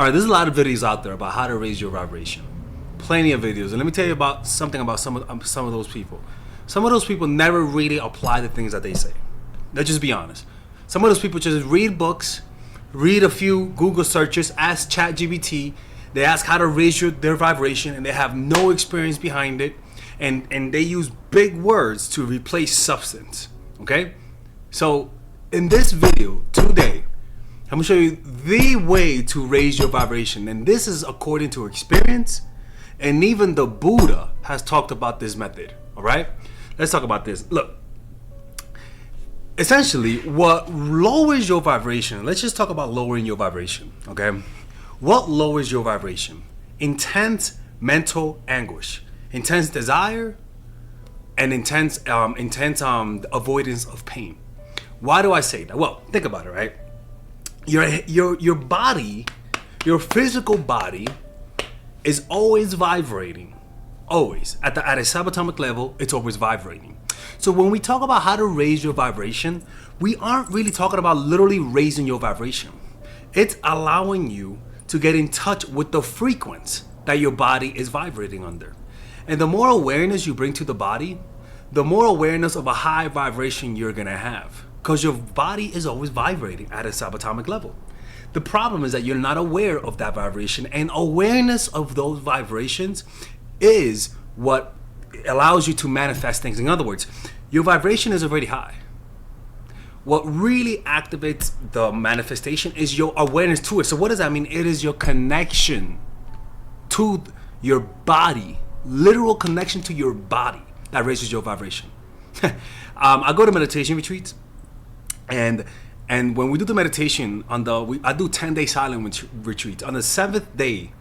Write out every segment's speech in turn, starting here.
All right, there's a lot of videos out there about how to raise your vibration. Plenty of videos. And let me tell you about something about some of those people. Some of those people never really apply the things that they say. Let's just be honest. Some of those people just read books, read a few Google searches, ask ChatGPT. They ask how to raise their vibration, and they have no experience behind it. And they use big words to replace substance. Okay? So in this video today, I'm going to show you the way to raise your vibration. And this is according to experience. And even the Buddha has talked about this method. All right? Let's talk about this. Look. Essentially, what lowers your vibration, let's just talk about lowering your vibration. Okay? What lowers your vibration? Intense mental anguish. Intense desire. And intense avoidance of pain. Why do I say that? Well, think about it, right? Your body, your physical body is always vibrating. Always. At a subatomic level, it's always vibrating. So when we talk about how to raise your vibration, we aren't really talking about literally raising your vibration. It's allowing you to get in touch with the frequency that your body is vibrating under. And the more awareness you bring to the body, the more awareness of a high vibration you're going to have. Because your body is always vibrating at a subatomic level. The problem is that you're not aware of that vibration, and awareness of those vibrations is what allows you to manifest things. In other words, your vibration is already high. What really activates the manifestation is your awareness to it. So what does that mean? It is your connection to your body, literal connection to your body that raises your vibration. I go to meditation retreats. And when we do the meditation I do 10-day silent retreats. On the 7th day,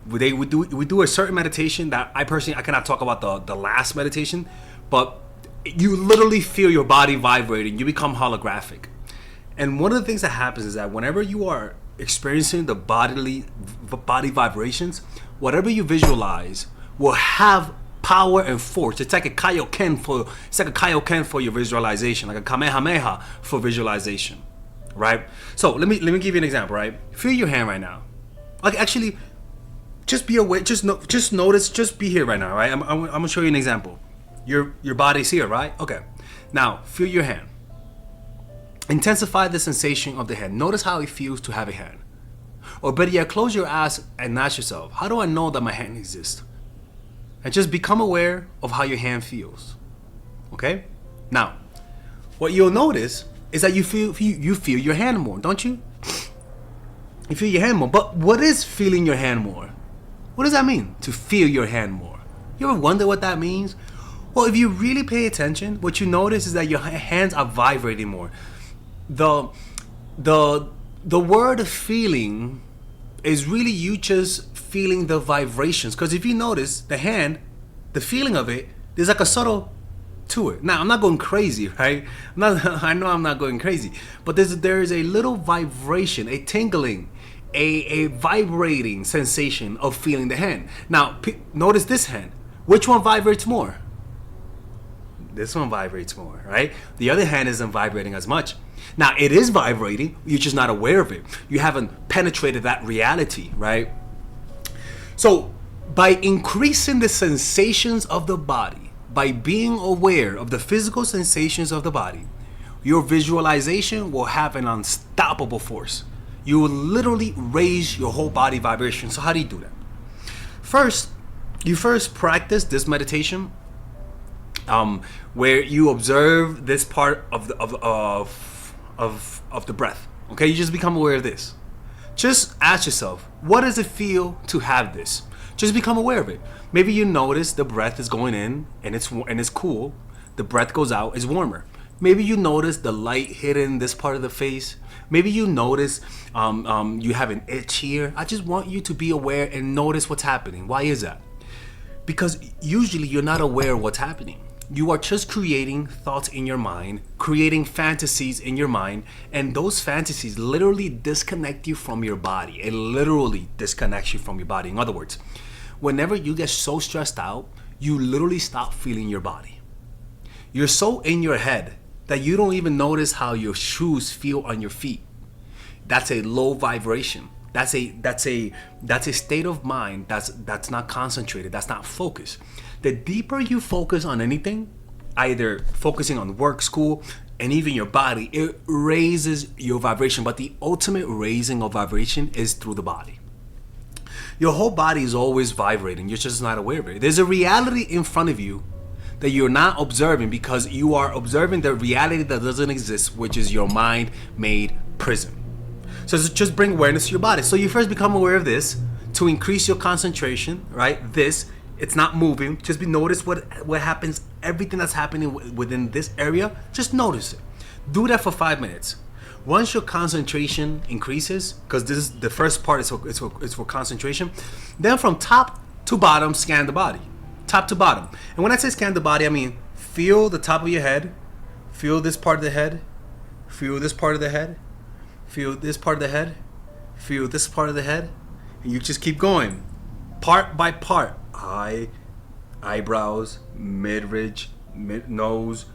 we do a certain meditation that I cannot talk about the last meditation, but you literally feel your body vibrating. You become holographic. And one of the things that happens is that whenever you are experiencing the body vibrations, whatever you visualize will have power and force. It's like a kaioken for your visualization, like a kamehameha for visualization, right? So let me give you an example, right? Feel your hand right now. Like actually, just be aware. Just notice. Just be here right now, right? I'm gonna show you an example. Your body's here, right? Okay. Now feel your hand. Intensify the sensation of the hand. Notice how it feels to have a hand. Or better yet, close your eyes and ask yourself, how do I know that my hand exists? And just become aware of how your hand feels. Okay? Now, what you'll notice is that you feel your hand more, don't you? You feel your hand more. But what is feeling your hand more? What does that mean, to feel your hand more? You ever wonder what that means? Well, if you really pay attention, what you notice is that your hands are vibrating more. The word feeling is really you just feeling the vibrations. Because if you notice, the hand, the feeling of it, there's like a subtle to it. Now, I'm not going crazy, right? I know I'm not going crazy. But there is a little vibration, a tingling, a vibrating sensation of feeling the hand. Now, notice this hand. Which one vibrates more? This one vibrates more, right? The other hand isn't vibrating as much. Now, it is vibrating. You're just not aware of it. You haven't penetrated that reality, right? So, by increasing the sensations of the body, by being aware of the physical sensations of the body, your visualization will have an unstoppable force. You will literally raise your whole body vibration. So how do you do that? You first practice this meditation, where you observe this part of the breath. Okay, you just become aware of this. Just ask yourself, what does it feel to have this? Just become aware of it. Maybe you notice the breath is going in and it's cool. The breath goes out, it's warmer. Maybe you notice the light hitting this part of the face. Maybe you notice you have an itch here. I just want you to be aware and notice what's happening. Why is that? Because usually you're not aware of what's happening. You are just creating thoughts in your mind, creating fantasies in your mind, and those fantasies literally disconnect you from your body. It literally disconnects you from your body. In other words, whenever you get so stressed out, you literally stop feeling your body. You're so in your head that you don't even notice how your shoes feel on your feet. That's a low vibration. That's a state of mind that's not concentrated, that's not focused. The deeper you focus on anything, either focusing on work, school, and even your body, it raises your vibration. But the ultimate raising of vibration is through the body. Your whole body is always vibrating. You're just not aware of it. There's a reality in front of you that you're not observing because you are observing the reality that doesn't exist, which is your mind-made prison. So just bring awareness to your body. So you first become aware of this to increase your concentration, right? It's not moving. Just notice what happens, everything that's happening within this area. Just notice it. Do that for 5 minutes. Once your concentration increases, because this is the first part is for concentration, then from top to bottom, scan the body. Top to bottom. And when I say scan the body, I mean feel the top of your head, feel this part of the head, feel this part of the head, feel this part of the head, feel this part of the head, and you just keep going, part by part. Eyebrows, mid-ridge, nose,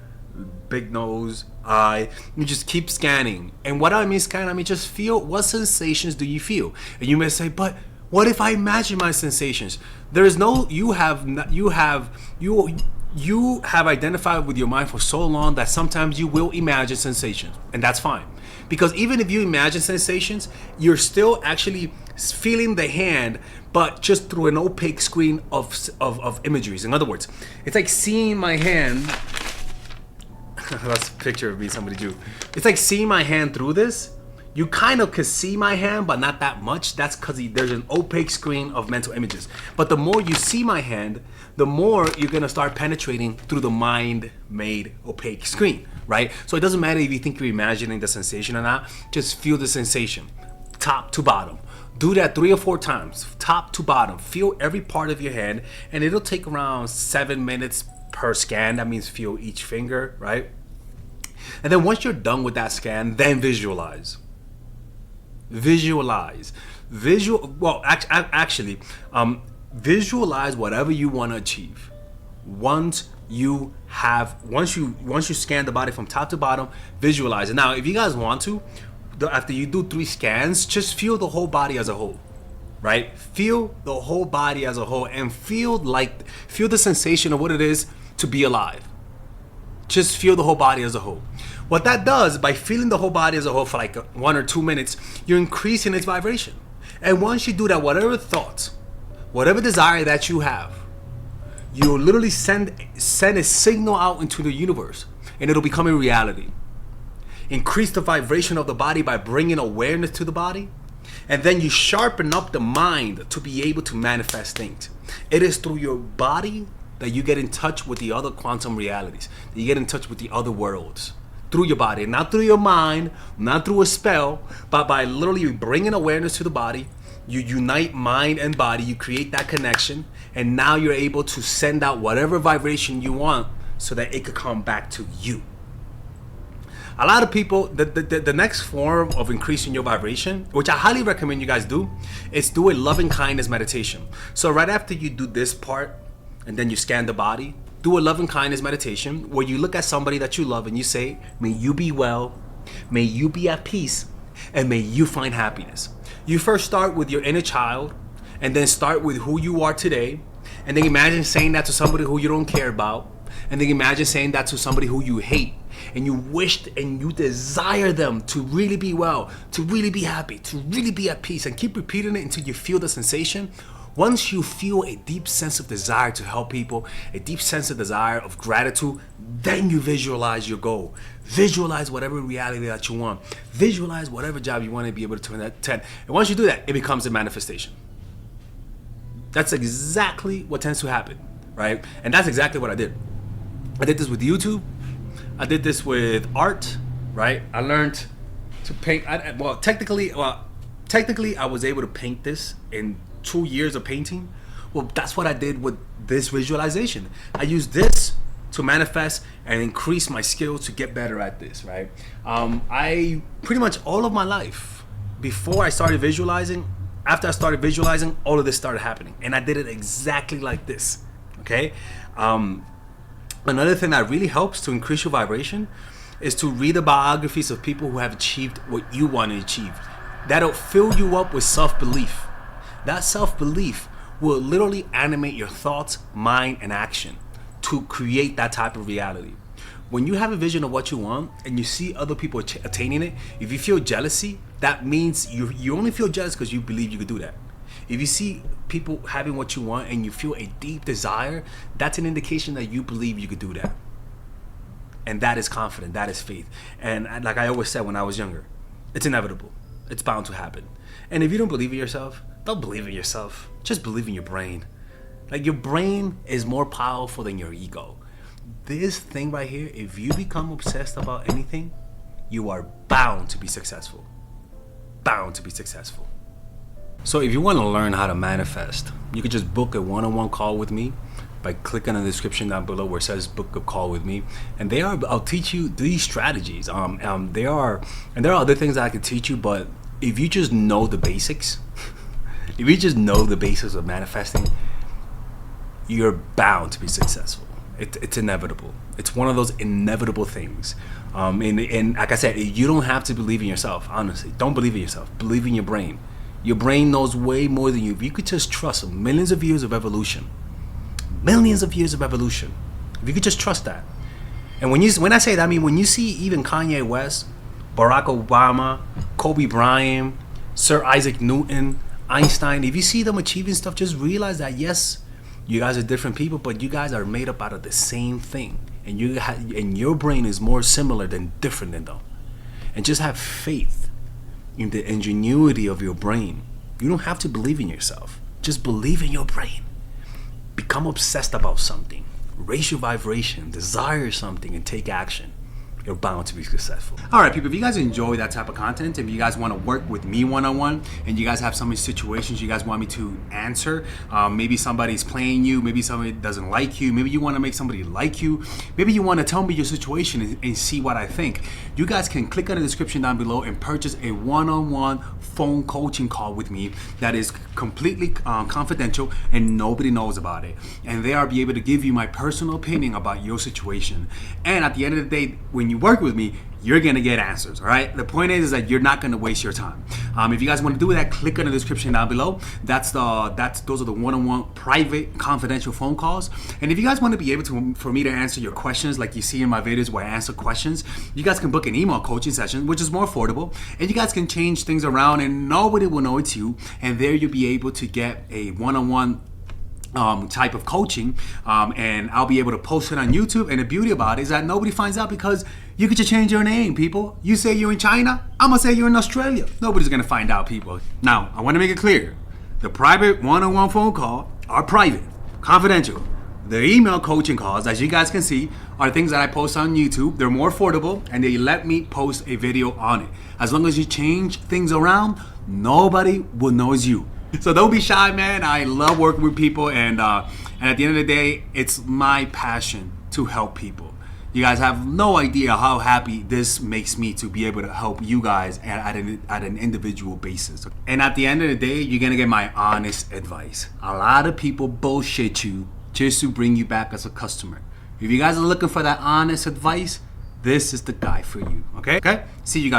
big nose, eye. You just keep scanning. And what I mean scan, I mean just feel what sensations do you feel. And you may say, but what if I imagine my sensations? There is no, you have identified with your mind for so long that sometimes you will imagine sensations, and that's fine. Because even if you imagine sensations, you're still actually feeling the hand, but just through an opaque screen of imageries. In other words, it's like seeing my hand. That's a picture of me somebody drew. It's like seeing my hand through this. You kind of can see my hand, but not that much. That's because there's an opaque screen of mental images. But the more you see my hand, the more you're going to start penetrating through the mind-made opaque screen, right? So it doesn't matter if you think you're imagining the sensation or not. Just feel the sensation, top to bottom. Do that 3 or 4 times, top to bottom. Feel every part of your hand, and it'll take around 7 minutes per scan. That means feel each finger, right? And then once you're done with that scan, then visualize. Visualize whatever you want to achieve. Once you scan the body from top to bottom, visualize it. Now if you guys want to, after you do 3 scans, just feel the whole body as a whole, right? Feel the whole body as a whole, and feel the sensation of what it is to be alive. Just feel the whole body as a whole. What that does, by feeling the whole body as a whole for like 1 or 2 minutes, you're increasing its vibration. And once you do that, whatever thoughts, whatever desire that you have, you'll literally send a signal out into the universe, and it'll become a reality. Increase the vibration of the body by bringing awareness to the body, and then you sharpen up the mind to be able to manifest things. It is through your body that you get in touch with the other quantum realities, that you get in touch with the other worlds. Through your body, not through your mind, not through a spell, but by literally bringing awareness to the body. You unite mind and body, you create that connection, and now you're able to send out whatever vibration you want so that it could come back to you. A lot of people, the next form of increasing your vibration, which I highly recommend you guys do, is do a loving kindness meditation. So right after you do this part, and then you scan the body, do a loving kindness meditation where you look at somebody that you love and you say, may you be well, may you be at peace, and may you find happiness. You first start with your inner child, and then start with who you are today, and then imagine saying that to somebody who you don't care about, and then imagine saying that to somebody who you hate, and you wished and you desire them to really be well, to really be happy, to really be at peace, and keep repeating it until you feel the sensation. Once you feel a deep sense of desire to help people, a deep sense of desire of gratitude, then you visualize your goal. Visualize whatever reality that you want. Visualize whatever job you want to be able to attend. And once you do that, it becomes a manifestation. That's exactly what tends to happen, right? And that's exactly what I did. I did this with YouTube. I did this with art, right? I learned to paint. Technically, I was able to paint this in 2 years of painting. Well, that's what I did with this visualization. I used this to manifest and increase my skills to get better at this, right? I pretty much all of my life, before I started visualizing, after I started visualizing, all of this started happening, and I did it exactly like this. Okay. Another thing that really helps to increase your vibration is to read the biographies of people who have achieved what you want to achieve. that'll fill you up with self-belief. That self-belief will literally animate your thoughts, mind, and action to create that type of reality. When you have a vision of what you want and you see other people attaining it, if you feel jealousy, that means you only feel jealous because you believe you could do that. If you see people having what you want and you feel a deep desire, that's an indication that you believe you could do that. And that is confidence, that is faith. And like I always said when I was younger, it's inevitable. It's bound to happen. And if you don't believe in yourself, don't believe in yourself. Just believe in your brain. Like, your brain is more powerful than your ego. This thing right here, if you become obsessed about anything, you are bound to be successful. Bound to be successful. So if you want to learn how to manifest, you can just book a one-on-one call with me by clicking on the description down below where it says book a call with me. And I'll teach you these strategies. There are other things that I can teach you, but if you just know the basics, if you just know the basics of manifesting, you're bound to be successful. It's inevitable. It's one of those inevitable things. And like I said, you don't have to believe in yourself. Honestly, don't believe in yourself. Believe in your brain. Your brain knows way more than you. If you could just trust millions of years of evolution, if you could just trust that. And when I say that, I mean when you see even Kanye West, Barack Obama, Kobe Bryant, Sir Isaac Newton, Einstein, if you see them achieving stuff, just realize that yes, you guys are different people, but you guys are made up out of the same thing, and your brain is more similar than different than them. And just have faith in the ingenuity of your brain. You don't have to believe in yourself. Just believe in your brain. Become obsessed about something. Raise your vibration. Desire something and take action. You're bound to be successful. All right, people, if you guys enjoy that type of content, if you guys want to work with me one-on-one and you guys have some situations you guys want me to answer, maybe somebody's playing you, maybe somebody doesn't like you, maybe you want to make somebody like you, maybe you want to tell me your situation and see what I think, you guys can click on the description down below and purchase a one-on-one phone coaching call with me that is completely confidential and nobody knows about it. And there I'll be able to give you my personal opinion about your situation. And at the end of the day, when you work with me, you're gonna get answers. All right. The point is that you're not gonna waste your time. If you guys want to do that, click on the description down below. Those are the one-on-one private confidential phone calls. And if you guys want to be able to for me to answer your questions, like you see in my videos where I answer questions, you guys can book an email coaching session, which is more affordable, and you guys can change things around and nobody will know it's you. And there you'll be able to get a one-on-one type of coaching, and I'll be able to post it on YouTube. And the beauty about it is that nobody finds out because you could just change your name, people. You say you're in China, I'm gonna say you're in Australia. Nobody's gonna find out, people. Now, I want to make it clear: the private one-on-one phone call are private, confidential. The email coaching calls, as you guys can see, are things that I post on YouTube. They're more affordable, and they let me post a video on it. As long as you change things around, nobody will know it's you. So don't be shy, man. I love working with people, and at the end of the day, it's my passion to help people. You guys have no idea how happy this makes me to be able to help you guys at an individual basis. And at the end of the day, you're gonna get my honest advice. A lot of people bullshit you just to bring you back as a customer. If you guys are looking for that honest advice, this is the guy for you. Okay? See you guys.